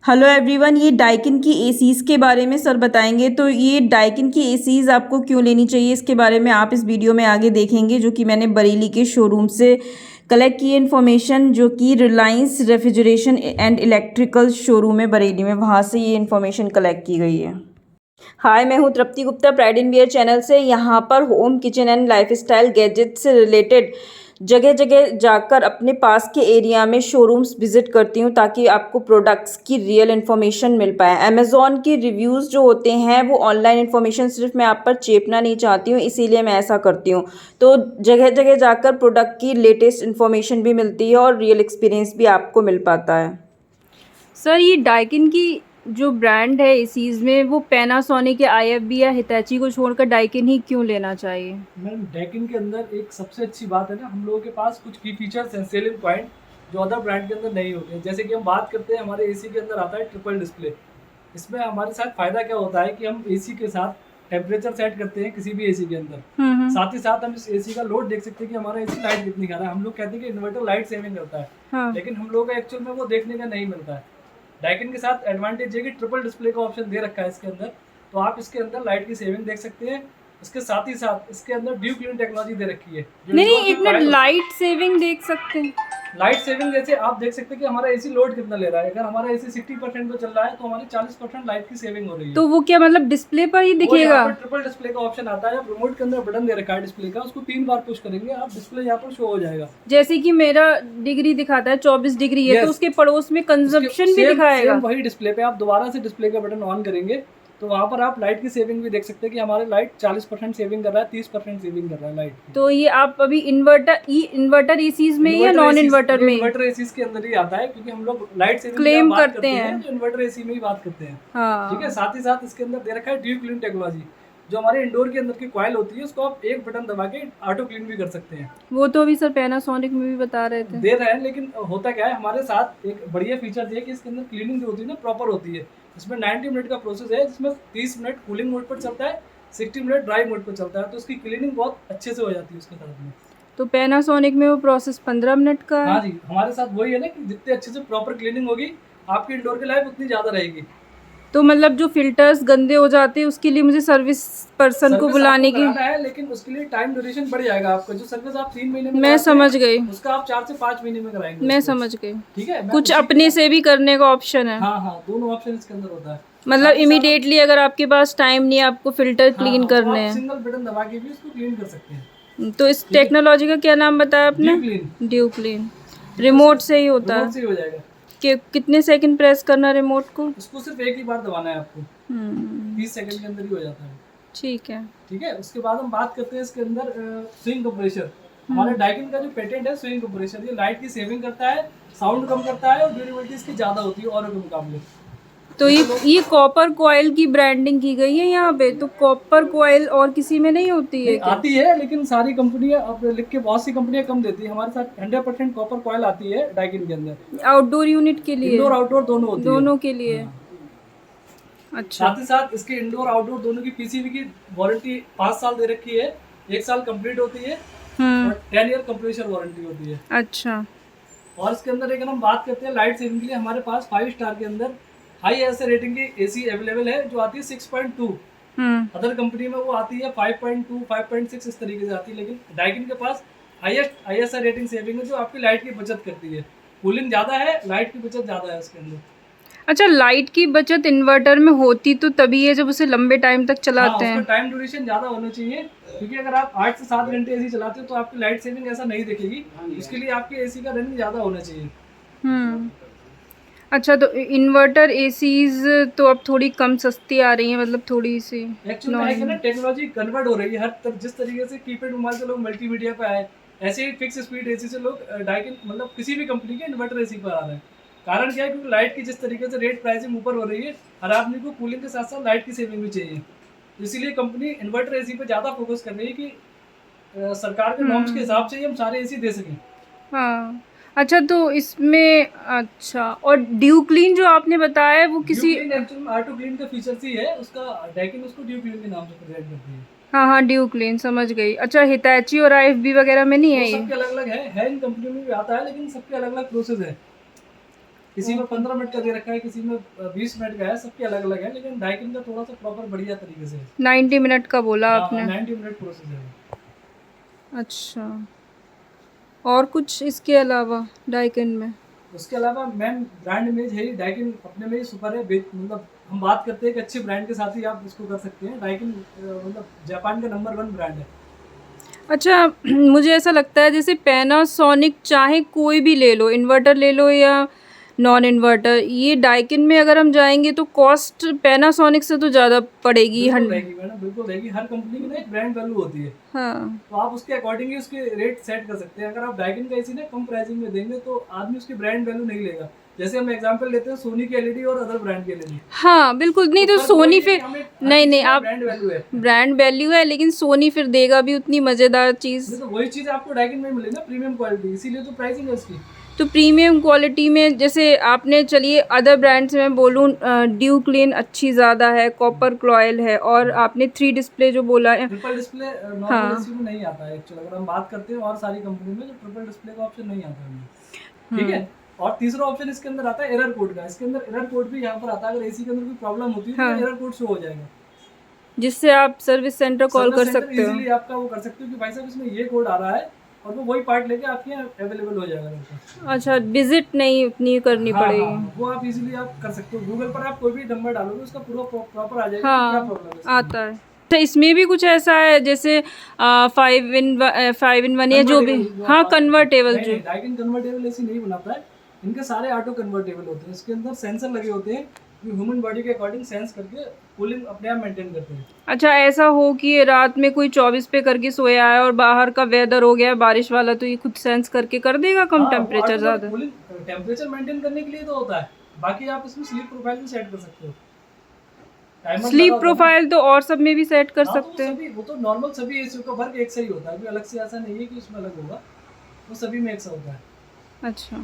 Hello everyone, ये Daikin की ACs के बारे में सर बताएंगे। तो ये डाइकिन की एसीज़ आपको क्यों लेनी चाहिए, इसके बारे में आप इस वीडियो में आगे देखेंगे, जो कि मैंने बरेली के शोरूम से कलेक्ट की इन्फॉर्मेशन, जो कि Reliance refrigeration and electrical showroom है बरेली में, वहाँ से ये इन्फॉर्मेशन कलेक्ट की गई है। हाय, मैं हूँ Tripti Gupta pride in wear channel से। यहाँ पर home, kitchen and lifestyle gadget से रिलेटेड जगह जगह जाकर अपने पास के एरिया में शोरूम्स विजिट करती हूँ, ताकि आपको प्रोडक्ट्स की रियल इन्फॉर्मेशन मिल पाए। अमेज़ॉन की रिव्यूज़ जो होते हैं वो ऑनलाइन इन्फॉर्मेशन सिर्फ मैं आप पर चेपना नहीं चाहती हूँ, इसीलिए मैं ऐसा करती हूँ। तो जगह जगह जाकर प्रोडक्ट की लेटेस्ट इन्फॉर्मेशन भी मिलती है और रियल एक्सपीरियंस भी आपको मिल पाता है। सर, ये डाइकिन की जो ब्रांड है एसीज में, वो पैनासोनिक या आईएफबी या हिताची को छोड़कर डाइकिन ही क्यों लेना चाहिए? मैम, डैकिन के अंदर एक सबसे अच्छी बात है ना, हम लोगों के पास कुछ की फीचर्स हैं, सेलिंग पॉइंट, जो अदर ब्रांड के अंदर नहीं होते हैं। जैसे कि हम बात करते हैं, हमारे एसी के अंदर आता है ट्रिपल डिस्प्ले। इसमें हमारे साथ फ़ायदा क्या होता है कि हम एसी के साथ टेम्परेचर सेट करते हैं किसी भी एसी के अंदर। साथ ही साथ हम इस एसी का लोड देख सकते हैं कि हमारा एसी लाइट कितनी खा रहा है। हम लोग कहते हैं कि इन्वर्टर लाइट सेविंग करता है, हाँ। लेकिन हम लोग का एक्चुअल में वो देखने का नहीं मिलता है। डाइकिन के साथ एडवांटेज है कि ट्रिपल डिस्प्ले का ऑप्शन दे रखा है इसके अंदर, तो आप इसके अंदर लाइट की सेविंग देख सकते हैं। इसके साथ ही साथ इसके अंदर ड्यू क्लीन टेक्नोलॉजी दे रखी है। नहीं, एक मिनट, लाइट सेविंग देख सकते हैं? लाइट सेविंग जैसे आप देख सकते हैं कि हमारा एसी लोड कितना ले रहा है। अगर हमारा एसी 60% पे चल रहा है तो हमारी 40% लाइट की सेविंग हो रही है। तो वो क्या मतलब डिस्प्ले पर ही दिखेगा? ट्रिपल डिस्प्ले का ऑप्शन आता है, रिमोट के अंदर बटन दे रखा है डिस्प्ले का, उसको 3 बार पुश करेंगे आप, डिस्प्ले यहाँ पर शो हो जाएगा। जैसे कि मेरा डिग्री दिखाता है 24 डिग्री है, तो उसके पड़ोस में कंजम्पशन भी दिखाएगा। वही डिस्प्ले पे आप दोबारा से डिस्प्ले का बटन ऑन करेंगे तो वहाँ पर आप लाइट की सेविंग भी देख सकते हैं कि हमारे लाइट 40% सेविंग कर रहा है, 30% सेविंग कर रहा है लाइट की। तो ये आप अभी इन्वर्टर एसीज में या नॉन इन्वर्टर में? इन्वर्टर एसीज के अंदर ही आता है, क्योंकि हम लोग लाइट सेविंग क्लेम करते हैं तो इन्वर्टर एसी में ही बात करते हैं। हाँ। ठीक है, साथ ही साथ इसके अंदर दे रखा है ड्यू क्लीन टेक्नोलॉजी, जो हमारे इंडोर के अंदर की कॉइल होती है, उसको आप एक बटन दबा के ऑटो क्लीन भी कर सकते हैं। वो तो अभी सर पैनासोनिक में भी बता रहे थे, दे रहे हैं, लेकिन होता क्या है, हमारे साथ एक बढ़िया फीचर है कि इसके अंदर क्लीनिंग जो होती है ना, प्रॉपर होती है। इसमें 90 मिनट का प्रोसेस है, जिसमें 30 मिनट कूलिंग मोड पर चलता है, 60 मिनट ड्राई मोड पर चलता है, तो उसकी क्लीनिंग बहुत अच्छे से हो जाती है उसके साथ में। तो पैनासोनिक में वो प्रोसेस 15 मिनट का है। हाँ जी, हमारे साथ वही है ना कि जितने अच्छे से प्रॉपर क्लीनिंग होगी, आपकी इंडोर की लाइफ उतनी ज़्यादा रहेगी। तो मतलब जो फिल्टर्स गंदे हो जाते हैं उसके लिए मुझे सर्विस पर्सन को बुलाने की है, लेकिन उसके लिए टाइम ड्यूरेशन बढ़ जाएगा आपका। जो सर्विस आप 3 महीने में मैं समझ गई, उसका आप 4 से 5 महीने में कराएंगे। मैं समझ गई। ठीक है, कुछ अपने से भी करने का ऑप्शन है? हाँ हाँ, दोनों ऑप्शन इसके अंदर होता है। मतलब इमीडिएटली अगर आपके पास टाइम नहीं है, आपको फिल्टर क्लीन करने हैं, सिंगल बटन दबा के भी उसको क्लीन कर सकते हैं। तो इस टेक्नोलॉजी का क्या नाम बताया आपने? Due clean. रिमोट से ही होता है? रिमोट से ही हो जाएगा। कि कितने सेकंड प्रेस करना रिमोट को? उसको सिर्फ एक ही बार दबाना है आपको, 30 सेकंड के अंदर ही हो जाता है। ठीक है। ठीक है, उसके बाद हम बात करते हैं इसके अंदर स्विंग कंप्रेसर। हमारे डाइकिन का जो पेटेंट है स्विंग कंप्रेसर, ये लाइट की सेविंग करता है, साउंड कम करता है और ड्यूरेबिलिटी इसकी ज़्यादा होती है औरों के मुकाबले। तो ये कॉपर कॉइल की ब्रांडिंग की गई है यहाँ पे। तो कॉपर कॉइल और किसी में नहीं होती है क्या? आती है, लेकिन सारी कंपनियां अब लिख के बहुत सी कंपनियां कम देती है। हमारे साथ 100% कॉपर कॉइल आती है डाइकिन के अंदर, आउटडोर यूनिट के लिए, इंडोर आउटडोर दोनों होती है। दोनों के लिए। अच्छा। साथ ही साथ इसके इंडोर आउटडोर दोनों की पीसीबी की वारंटी 5 साल दे रखी है, 1 साल कंप्लीट होती है और 10 ईयर कंप्रेसर वारंटी होती है। अच्छा। और इसके अंदर अगर हम बात करते हैं लाइट सेविंग के लिए, हमारे पास 5 स्टार के अंदर हाई एस रेटिंग की एसी अवेलेबल है, जो आती है 6.2। अदर कंपनी में वो आती है 5.2, 5.6 इस तरीके से आती है, लेकिन डाइकिन के पास हाईएस्ट ISR रेटिंग सेविंग है, जो आपकी लाइट की बचत करती है। कूलिंग ज़्यादा है, लाइट की बचत ज़्यादा है इसके अंदर। अच्छा, लाइट की बचत इन्वर्टर में होती तो तभी है जब उसे लंबे टाइम तक चलाते हैं। टाइम ड्यूरेशन ज़्यादा होना चाहिए, क्योंकि अगर आप 8 से 7 घंटे एसी चलाते हो तो आपकी लाइट सेविंग ऐसा नहीं दिखेगी। उसके लिए आपके एसी का रनिंग ज़्यादा होना चाहिए। अच्छा, तो इन्वर्टर एसीज तो अब थोड़ी कम सस्ती आ रही है, मतलब थोड़ी सी एक्चुअली ना टेक्नोलॉजी कन्वर्ट हो रही है हर तरफ। जिस तरीके से कीपैड मोबाइल से लोग मल्टीमीडिया पे आए, ऐसे ही फिक्स स्पीड एसी से लोग डाइकिन मतलब किसी भी कंपनी के इन्वर्टर एसी पर आ रहे हैं। कारण क्या है, क्योंकि लाइट की जिस तरीके से रेट प्राइसिंग ऊपर हो रही है, हर आदमी को कूलिंग के साथ साथ लाइट की सेविंग भी चाहिए। इसीलिए कंपनी इन्वर्टर एसी पे ज़्यादा फोकस कर रही है कि सरकार के नॉर्म्स के हिसाब से ही हम सारे एसी दे सकें। हाँ। अच्छा, तो इसमें अच्छा, और ड्यू क्लीन जो आपने बताया वो किसी ऑटो क्लीन का फीचर्स ही है उसका, डाइकिन उसको ड्यू क्लीन के नाम से प्रोवाइड करती है। हाँ हाँ, ड्यू क्लीन समझ गई। अच्छा, हिताची और IFB वगैरह में नहीं है ये? सबके अलग अलग है इन कंपनी में भी आता है, लेकिन सबके अलग अलग प्रोसेस है। किसी में 15 मिनट का दे रखा है, किसी में 20 मिनट का है, सबके अलग अलग है, लेकिन डाइकिन का थोड़ा सा प्रॉपर बढ़िया तरीके से है। 90 मिनट का बोला आपने। 90 मिनट प्रोसेस है। अच्छा, और कुछ इसके अलावा डाइकिन में? उसके अलावा मैम ब्रांड इमेज है ही, डाइकिन अपने में ही सुपर है। मतलब हम बात करते हैं कि अच्छे ब्रांड के साथ ही आप इसको कर सकते हैं। डाइकिन मतलब जापान का नंबर 1 ब्रांड है। अच्छा, मुझे ऐसा लगता है जैसे पैनासोनिक चाहे कोई भी ले लो, इन्वर्टर ले लो या नॉन इन्वर्टर, ये डाइकिन में अगर हम जाएंगे तो कॉस्ट पैनासोनिक से तो ज़्यादा पड़ेगी। बिल्कुल रहेगी मैडम, बिल्कुल रहेगी। हर कंपनी की ना एक ब्रांड वैल्यू होती है, हाँ, तो आप उसके अकॉर्डिंग ही उसके रेट सेट कर सकते हैं। अगर आप डाइकिन का एसी ना कम प्राइसिंग में देंगे तो आदमी उसकी ब्रांड वैल्यू नहीं लेगा। जैसे हम एग्जांपल लेते हैं सोनी की एलईडी और अदर ब्रांड की एलईडी। हाँ बिल्कुल, नहीं तो सोनी फिर नहीं आप ब्रांड वैल्यू है, ब्रांड वैल्यू है, लेकिन सोनी फिर देगा भी उतनी मज़ेदार चीज़। तो वही चीज आपको डाइकिन में मिलेगी ना, प्रीमियम क्वालिटी, इसीलिए तो प्राइसिंग है उसकी। तो प्रीमियम क्वालिटी में जैसे आपने, चलिए अदर ब्रांड्स में बोलूँ, ड्यू क्लीन अच्छी ज़्यादा है, कॉपर क्लॉयल है, और आपने 3 डिस्प्ले जो बोला है, ट्रिपल डिस्प्ले नॉर्मल एसी में नहीं आता है एक्चुअली। अगर हम बात करते हैं और सारी कंपनी में, तो ट्रिपल डिस्प्ले का ऑप्शन नहीं आता है, ठीक है। और तीसरा ऑप्शन इसके अंदर आता है एरर कोड का। इसके अंदर एरर कोड भी यहाँ पर आता है। अगर एसी के अंदर कोई प्रॉब्लम होती है तो एरर कोड शो हो जाएगा, जिससे आप सर्विस सेंटर कॉल कर सकते हो। इजीली आपका वो कर सकते हो कि भाई साहब इसमें ये कोड आ रहा है, और वो वही पार्ट लेके आपके यहाँ अवेलेबल हो जाएगा। अच्छा, विजिट नहीं उतनी करनी पड़ेगी। हाँ, वो आप इजीली आप कर सकते हो। गूगल पर आप कोई भी नंबर डालोगे उसका पूरा प्रॉपर आ जाएगा। हाँ, क्या प्रॉब्लम है आता है। तो इसमें भी कुछ ऐसा है जैसे 5 in 1 या जो भी, हाँ कन्वर्टेबल जो। डाइकिन कन्वर्टेबल एसी नहीं बनाता है, इनके सारे ऑटो कन्वर्टेबल होते हैं। इसके अंदर सेंसर लगे होते हैं जो ह्यूमन बॉडी के अकॉर्डिंग सेंस करके कूलिंग अपने आप मेंटेन करते हैं। अच्छा, ऐसा हो कि रात में कोई 24 पे करके सोया है और बाहर का वेदर हो गया है बारिश वाला, तो ये खुद सेंस करके कर देगा कम टेम्परेचर ज़्यादा। कूलिंग टेम्परेचर मेंटेन करने के लिए तो होता है, बाकी आप इसमें स्लीप प्रोफाइल भी सेट कर सकते हो। स्लीप प्रोफाइल तो और सब में भी सेट कर सकते हैं। वो तो नॉर्मल सभी एसी का वर्क एक सही होता है, अलग से ऐसा नहीं है कि उसमें अलग होगा, वो सभी में एक सा होता है। अच्छा।